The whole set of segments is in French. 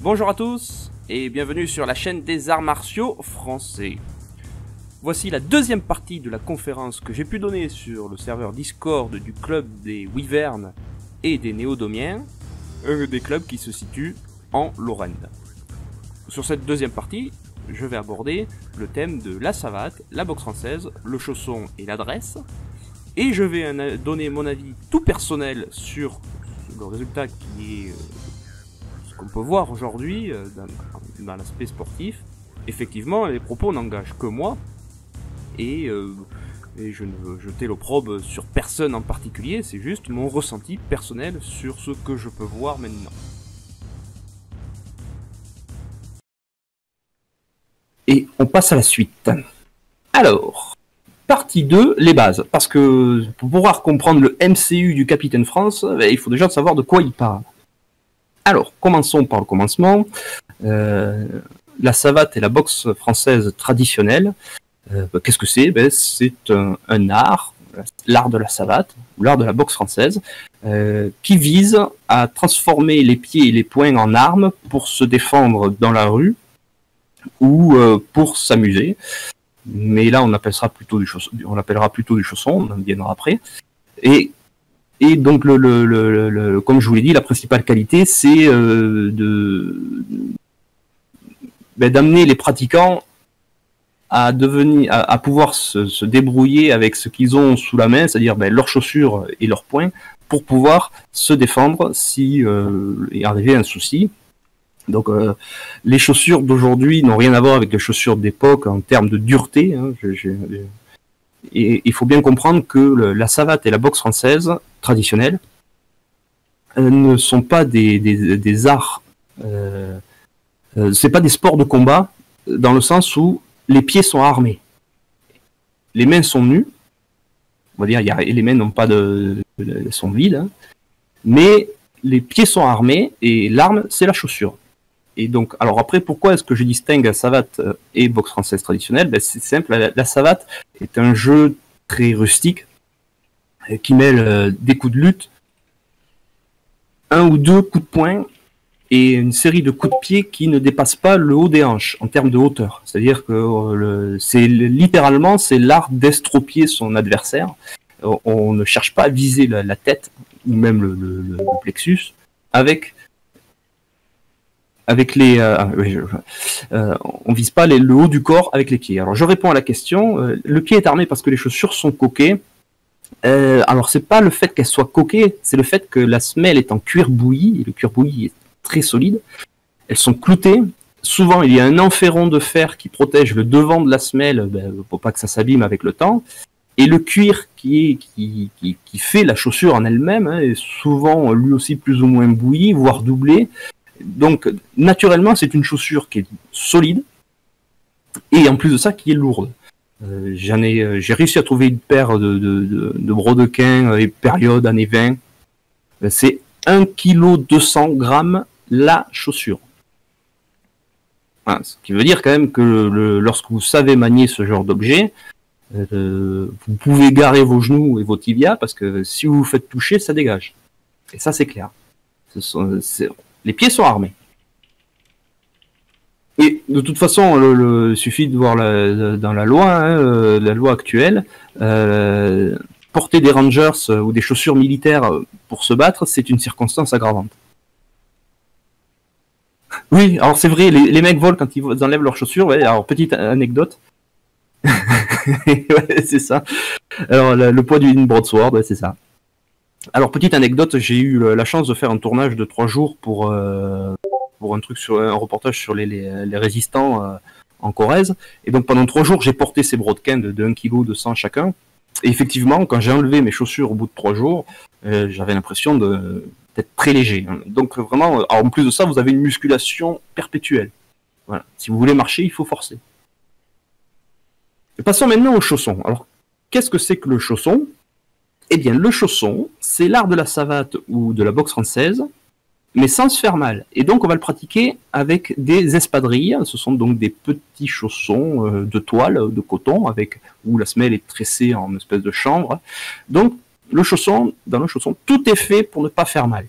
Bonjour à tous et bienvenue sur la chaîne des arts martiaux français. Voici la deuxième partie de la conférence que j'ai pu donner sur le serveur Discord du club des Wyverns et des Néodomiens, des clubs qui se situent en Lorraine. Sur cette deuxième partie, je vais aborder le thème de la savate, la boxe française, le chausson et l'adresse, et je vais donner mon avis tout personnel sur le résultat qui est ce qu'on peut voir aujourd'hui dans l'aspect sportif. Effectivement, les propos n'engagent que moi, et je ne veux jeter l'opprobre sur personne en particulier, c'est juste mon ressenti personnel sur ce que je peux voir maintenant. Et on passe à la suite. Alors, partie 2, les bases. Parce que pour pouvoir comprendre le MCU du Capitaine France, il faut déjà savoir de quoi il parle. Alors, commençons par le commencement. La savate et la boxe française traditionnelle. Qu'est-ce que c'est? C'est un art, l'art de la savate, ou l'art de la boxe française, qui vise à transformer les pieds et les poings en armes pour se défendre dans la rue, ou pour s'amuser, mais là on appellera plutôt du chausson, on en viendra après. Et donc comme je vous l'ai dit, la principale qualité c'est d'amener les pratiquants à pouvoir se débrouiller avec ce qu'ils ont sous la main, c'est-à-dire leurs chaussures et leurs poings, pour pouvoir se défendre si il arrivait un souci. Donc les chaussures d'aujourd'hui n'ont rien à voir avec les chaussures d'époque en termes de dureté. Et il faut bien comprendre que la savate et la boxe française traditionnelle ne sont pas des arts. C'est pas des sports de combat dans le sens où les pieds sont armés, les mains sont nues. On va dire les mains n'ont pas sont vides, hein, mais les pieds sont armés et l'arme c'est la chaussure. Et donc, alors après, pourquoi est-ce que je distingue la savate et boxe française traditionnelle? C'est simple, la savate est un jeu très rustique qui mêle des coups de lutte, un ou deux coups de poing et une série de coups de pied qui ne dépassent pas le haut des hanches en termes de hauteur. C'est-à-dire que littéralement c'est l'art d'estropier son adversaire. On ne cherche pas à viser la tête ou même le plexus on vise pas le haut du corps avec les pieds. Alors je réponds à la question. Le pied est armé parce que les chaussures sont coquées. Alors c'est pas le fait qu'elles soient coquées, c'est le fait que la semelle est en cuir bouilli, et le cuir bouilli est très solide. Elles sont cloutées. Souvent il y a un enferron de fer qui protège le devant de la semelle pour pas que ça s'abîme avec le temps. Et le cuir qui fait la chaussure en elle-même est souvent lui aussi plus ou moins bouilli, voire doublé. Donc, naturellement, c'est une chaussure qui est solide et en plus de ça, qui est lourde. J'ai réussi à trouver une paire de brodequins et période années 20. C'est 1,2 kg la chaussure. Voilà, ce qui veut dire quand même que lorsque vous savez manier ce genre d'objet, vous pouvez garer vos genoux et vos tibias parce que si vous vous faites toucher, ça dégage. Et ça, c'est clair. Les pieds sont armés. Et de toute façon, il suffit de voir dans la loi, la loi actuelle, porter des rangers ou des chaussures militaires pour se battre, c'est une circonstance aggravante. Oui, alors c'est vrai, les mecs volent quand ils enlèvent leurs chaussures. Ouais, alors petite anecdote. Ouais, c'est ça. Alors le poids d'une broadsword, ouais, c'est ça. Alors petite anecdote, j'ai eu la chance de faire un tournage de 3 jours pour un reportage sur les résistants en Corrèze. Et donc pendant 3 jours, j'ai porté ces brodequins de 1,2 kg chacun. Et effectivement, quand j'ai enlevé mes chaussures au bout de 3 jours, j'avais l'impression d'être très léger. Donc vraiment, en plus de ça, vous avez une musculation perpétuelle. Voilà. Si vous voulez marcher, il faut forcer. Et passons maintenant au chausson. Alors, qu'est-ce que c'est que le chausson? Eh bien, le chausson, c'est l'art de la savate ou de la boxe française, mais sans se faire mal. Et donc, on va le pratiquer avec des espadrilles. Ce sont donc des petits chaussons de toile, de coton, où la semelle est tressée en espèce de chanvre. Donc, dans le chausson, tout est fait pour ne pas faire mal.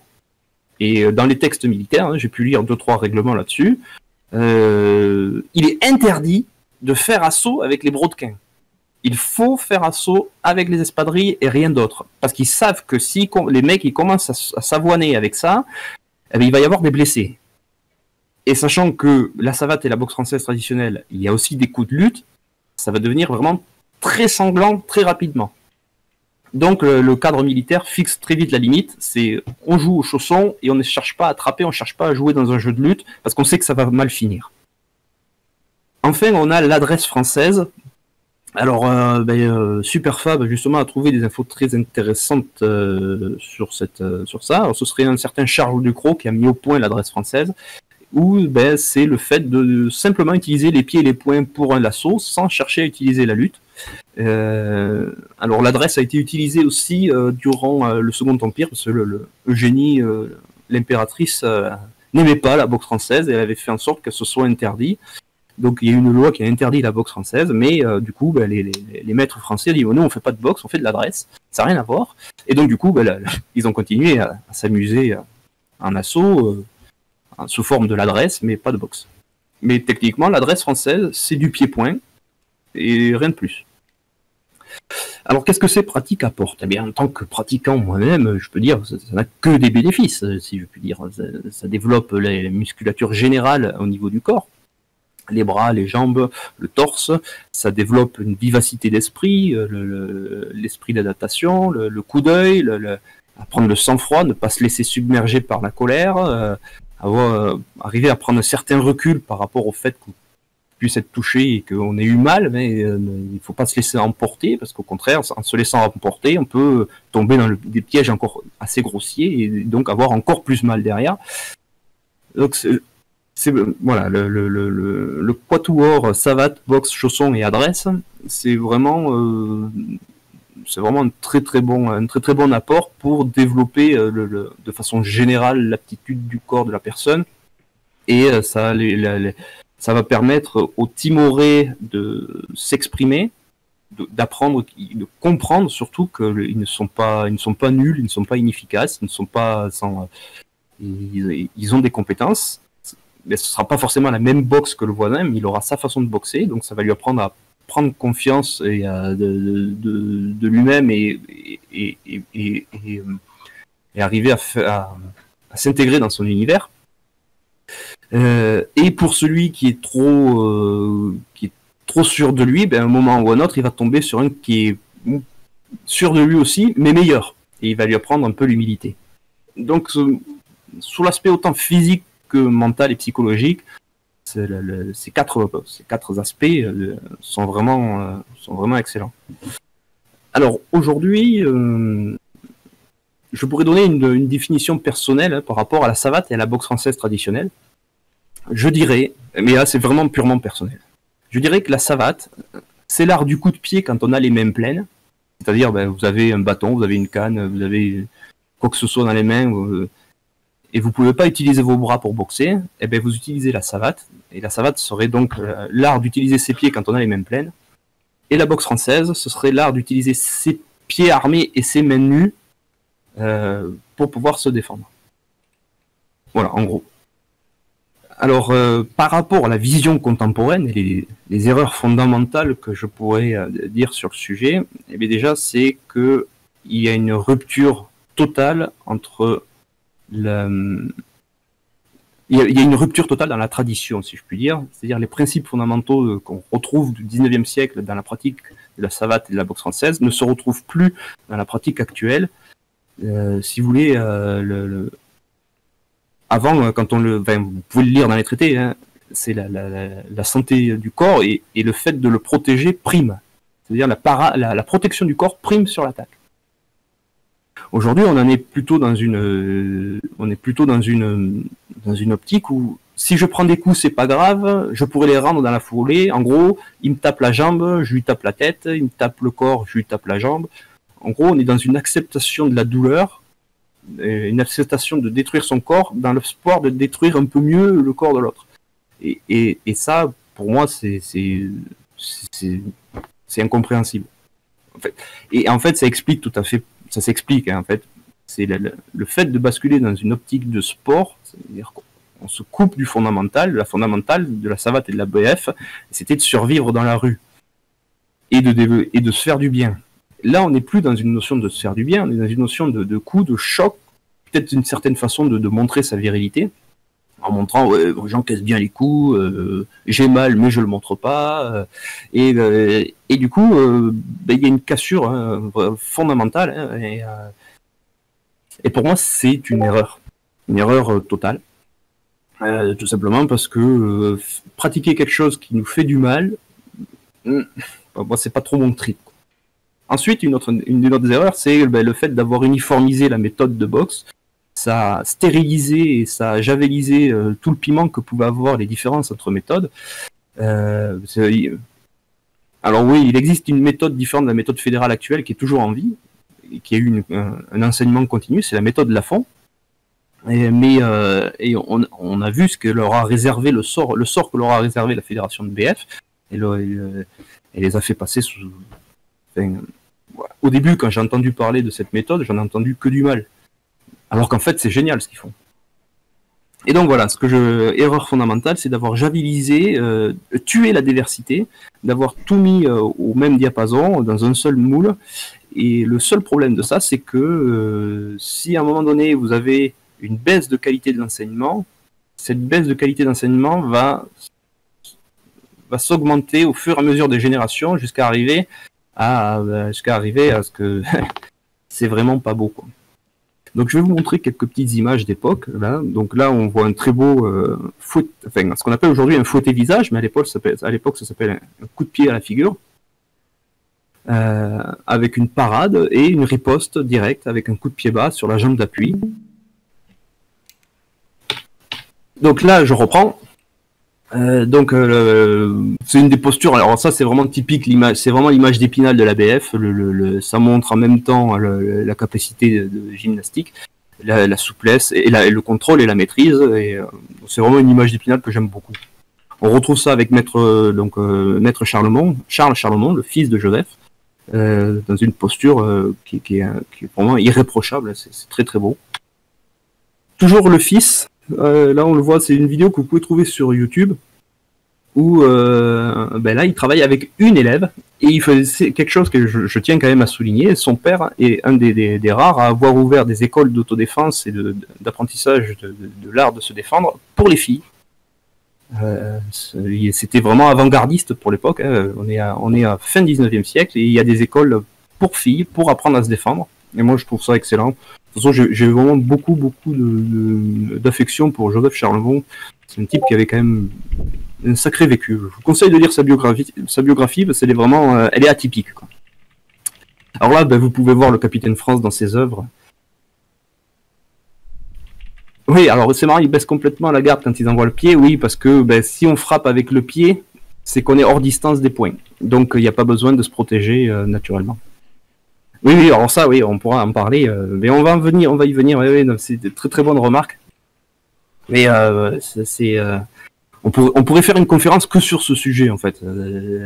Et dans les textes militaires, hein, j'ai pu lire 2-3 règlements là-dessus, il est interdit de faire assaut avec les brodequins. Il faut faire assaut avec les espadrilles et rien d'autre. Parce qu'ils savent que si les mecs ils commencent à s'avoiner avec ça, eh bien, il va y avoir des blessés. Et sachant que la savate et la boxe française traditionnelle, il y a aussi des coups de lutte, ça va devenir vraiment très sanglant très rapidement. Donc le cadre militaire fixe très vite la limite, c'est on joue au chausson et on ne cherche pas à attraper, on ne cherche pas à jouer dans un jeu de lutte, parce qu'on sait que ça va mal finir. Enfin, on a l'adresse française. Alors, Superfab, justement, a trouvé des infos très intéressantes sur ça. Alors, ce serait un certain Charles Ducrot qui a mis au point l'adresse française, où c'est le fait de simplement utiliser les pieds et les poings pour un lasso, sans chercher à utiliser la lutte. Alors, l'adresse a été utilisée aussi durant le Second Empire, parce que Eugénie, l'impératrice, n'aimait pas la boxe française, et elle avait fait en sorte que ce soit interdit. Donc il y a une loi qui a interdit la boxe française, mais du coup les maîtres français disent nous on fait pas de boxe, on fait de l'adresse, ça n'a rien à voir. Et donc du coup ils ont continué à s'amuser en assaut sous forme de l'adresse, mais pas de boxe. Mais techniquement l'adresse française c'est du pied-point et rien de plus. Alors qu'est-ce que ces pratiques apportent? Eh bien en tant que pratiquant moi-même, je peux dire ça n'a que des bénéfices, si je puis dire. Ça développe la musculature générale au niveau du corps. Les bras, les jambes, le torse, ça développe une vivacité d'esprit, l'esprit d'adaptation, le coup d'œil, apprendre le sang-froid, ne pas se laisser submerger par la colère, arriver à prendre un certain recul par rapport au fait qu'on puisse être touché et qu'on ait eu mal, mais il ne faut pas se laisser emporter, parce qu'au contraire, en se laissant emporter, on peut tomber dans des pièges encore assez grossiers et donc avoir encore plus mal derrière. Donc voilà, le quatuor savate, boxe, chausson et adresse, c'est vraiment un très très bon apport pour développer de façon générale l'aptitude du corps de la personne, et ça va permettre aux timorés de s'exprimer, d'apprendre, de comprendre surtout qu'ils ne sont pas nuls, ils ne sont pas inefficaces, ils ont des compétences. Mais ce ne sera pas forcément la même boxe que le voisin, mais il aura sa façon de boxer, donc ça va lui apprendre à prendre confiance et de lui-même et arriver à s'intégrer dans son univers. Et pour celui qui est trop sûr de lui, à un moment ou à un autre, il va tomber sur un qui est sûr de lui aussi, mais meilleur, et il va lui apprendre un peu l'humilité. Donc, sous l'aspect autant physique que mental et psychologique, ces quatre aspects sont vraiment excellents. Alors aujourd'hui, je pourrais donner une définition personnelle par rapport à la savate et à la boxe française traditionnelle. Je dirais, mais là c'est vraiment purement personnel, je dirais que la savate, c'est l'art du coup de pied quand on a les mains pleines, c'est-à-dire vous avez un bâton, vous avez une canne, vous avez quoi que ce soit dans les mains, et vous ne pouvez pas utiliser vos bras pour boxer, et bien vous utilisez la savate, et la savate serait donc l'art d'utiliser ses pieds quand on a les mains pleines, et la boxe française, ce serait l'art d'utiliser ses pieds armés et ses mains nues pour pouvoir se défendre. Voilà, en gros. Alors, par rapport à la vision contemporaine et les erreurs fondamentales que je pourrais dire sur le sujet, eh bien déjà, c'est qu'il y a une rupture totale entre il y a une rupture totale dans la tradition, si je puis dire, c'est-à-dire les principes fondamentaux qu'on retrouve du 19e siècle dans la pratique de la savate et de la boxe française ne se retrouvent plus dans la pratique actuelle. Si vous voulez, avant, quand vous pouvez le lire dans les traités, hein, c'est la santé du corps et le fait de le protéger prime, c'est-à-dire la protection du corps prime sur l'attaque. Aujourd'hui, on est plutôt dans une optique où si je prends des coups, c'est pas grave, je pourrais les rendre dans la foulée. En gros, il me tape la jambe, je lui tape la tête, il me tape le corps, je lui tape la jambe. En gros, on est dans une acceptation de la douleur, une acceptation de détruire son corps dans l'espoir de détruire un peu mieux le corps de l'autre. Et ça, pour moi, c'est incompréhensible. En fait, ça explique tout à fait. Ça s'explique, hein, en fait. C'est le fait de basculer dans une optique de sport, c'est-à-dire qu'on se coupe du fondamental, de la fondamentale, de la savate et de la BF, c'était de survivre dans la rue et de se faire du bien. Là, on n'est plus dans une notion de se faire du bien, on est dans une notion de coup, de choc, peut-être une certaine façon de montrer sa virilité, en montrant j'encaisse bien les coups, j'ai mal mais je le montre pas, et du coup il y a une cassure fondamentale, et pour moi c'est une erreur totale, tout simplement parce que pratiquer quelque chose qui nous fait du mal, moi c'est pas trop mon trip. Ensuite, une des autres erreurs, c'est le fait d'avoir uniformisé la méthode de boxe. Ça a stérilisé et ça a javelisé tout le piment que pouvaient avoir les différences entre méthodes. Alors oui, il existe une méthode différente de la méthode fédérale actuelle qui est toujours en vie, et qui a eu un enseignement continu, c'est la méthode Lafont. Mais on a vu ce que leur a réservé le sort que leur a réservé la fédération de BF, et les a fait passer sous... Au début, quand j'ai entendu parler de cette méthode, j'en ai entendu que du mal. Alors qu'en fait, c'est génial ce qu'ils font. Et donc voilà, erreur fondamentale, c'est d'avoir javilisé, tué la diversité, d'avoir tout mis au même diapason, dans un seul moule. Et le seul problème de ça, c'est que si à un moment donné, vous avez une baisse de qualité de l'enseignement, cette baisse de qualité d'enseignement va s'augmenter au fur et à mesure des générations jusqu'à arriver à ce que c'est vraiment pas beau, quoi. Donc je vais vous montrer quelques petites images d'époque. Donc là on voit un très beau ce qu'on appelle aujourd'hui un fouetté visage, mais à l'époque ça s'appelle un coup de pied à la figure, avec une parade et une riposte directe avec un coup de pied bas sur la jambe d'appui. Donc là je reprends. C'est une des postures. Alors ça c'est vraiment typique, l'image, c'est vraiment l'image d'Épinal de la BF. Ça montre en même temps la capacité de gymnastique, la souplesse et le contrôle et la maîtrise. Et c'est vraiment une image d'Épinal que j'aime beaucoup. On retrouve ça avec maître Charles Charlemont, le fils de Joseph, dans une posture qui est vraiment irréprochable. C'est très très beau. Toujours le fils. Là on le voit, c'est une vidéo que vous pouvez trouver sur YouTube où là il travaille avec une élève et il faisait quelque chose que je tiens quand même à souligner. Son père est un des rares à avoir ouvert des écoles d'autodéfense et d'apprentissage de l'art de se défendre pour les filles. C'était vraiment avant-gardiste pour l'époque, hein. On est à fin 19e siècle et il y a des écoles pour filles pour apprendre à se défendre, et moi je trouve ça excellent. De toute façon, j'ai vraiment beaucoup d'affection pour Joseph Charlemont. C'est un type qui avait quand même un sacré vécu. Je vous conseille de lire sa biographie parce qu'elle est vraiment, elle est atypique, quoi. Alors là, vous pouvez voir le Capitaine France dans ses œuvres. Oui, alors c'est marrant, il baisse complètement la garde quand ils envoient le pied. Oui, parce que si on frappe avec le pied, c'est qu'on est hors distance des poings. Donc il n'y a pas besoin de se protéger naturellement. Oui, alors ça, oui, on pourra en parler, mais on va y venir. Oui, c'est de très très bonnes remarques. Mais on pourrait faire une conférence que sur ce sujet, en fait,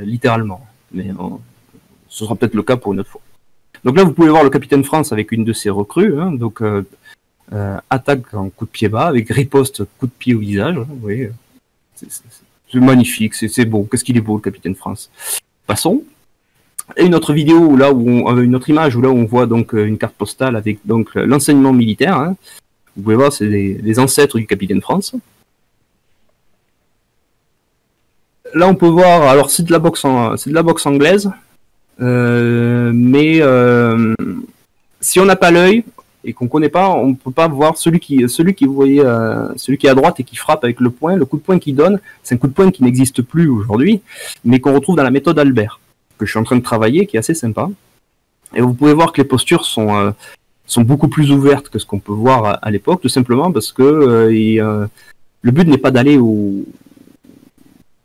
littéralement. Mais ce sera peut-être le cas pour une autre fois. Donc là, vous pouvez voir le Capitaine France avec une de ses recrues, hein, donc attaque en coup de pied bas, avec riposte coup de pied au visage. Hein, oui, c'est magnifique, c'est beau. Qu'est-ce qu'il est beau, le Capitaine France. Passons. Et une autre vidéo une autre image où là on voit donc une carte postale avec donc l'enseignement militaire, hein. Vous pouvez voir, c'est les ancêtres du Capitaine France. Là on peut voir, alors c'est de la boxe anglaise, mais si on n'a pas l'œil et qu'on connaît pas, on peut pas voir celui qui vous voyez, celui qui est à droite et qui frappe avec le poing. Le coup de poing qu'il donne, c'est un coup de poing qui n'existe plus aujourd'hui, mais qu'on retrouve dans la méthode Albert, que je suis en train de travailler, qui est assez sympa. Et vous pouvez voir que les postures sont beaucoup plus ouvertes que ce qu'on peut voir à l'époque, tout simplement parce que le but n'est pas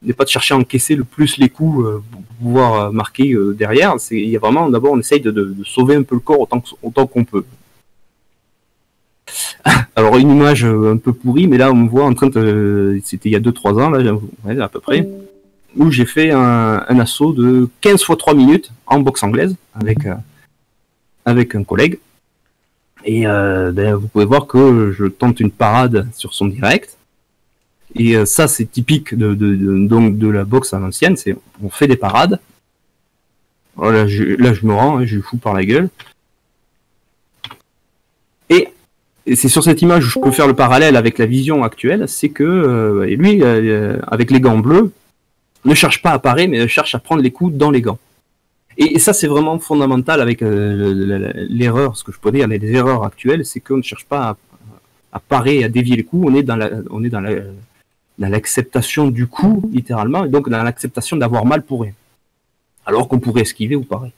n'est pas de chercher à encaisser le plus les coups pour pouvoir marquer derrière. Il y a vraiment, d'abord, on essaye de sauver un peu le corps autant qu'on peut. Alors, une image un peu pourrie, mais là, on me voit en train de... C'était il y a 2-3 ans, là, ouais, à peu près, où j'ai fait un assaut de 15 x 3 minutes en boxe anglaise avec un collègue. Et vous pouvez voir que je tente une parade sur son direct. Et ça, c'est typique donc de la boxe à l'ancienne, c'est on fait des parades. Voilà, là, je me rends, je lui fous par la gueule. Et c'est sur cette image où je peux faire le parallèle avec la vision actuelle, c'est que lui, avec les gants bleus, ne cherche pas à parer, mais cherche à prendre les coups dans les gants. Et ça, c'est vraiment fondamental avec l'erreur, ce que je peux dire, les erreurs actuelles, c'est qu'on ne cherche pas à parer, à dévier les coups, on est dans l'acceptation du coup, littéralement, et donc dans l'acceptation d'avoir mal pour rien. Alors qu'on pourrait esquiver ou parer.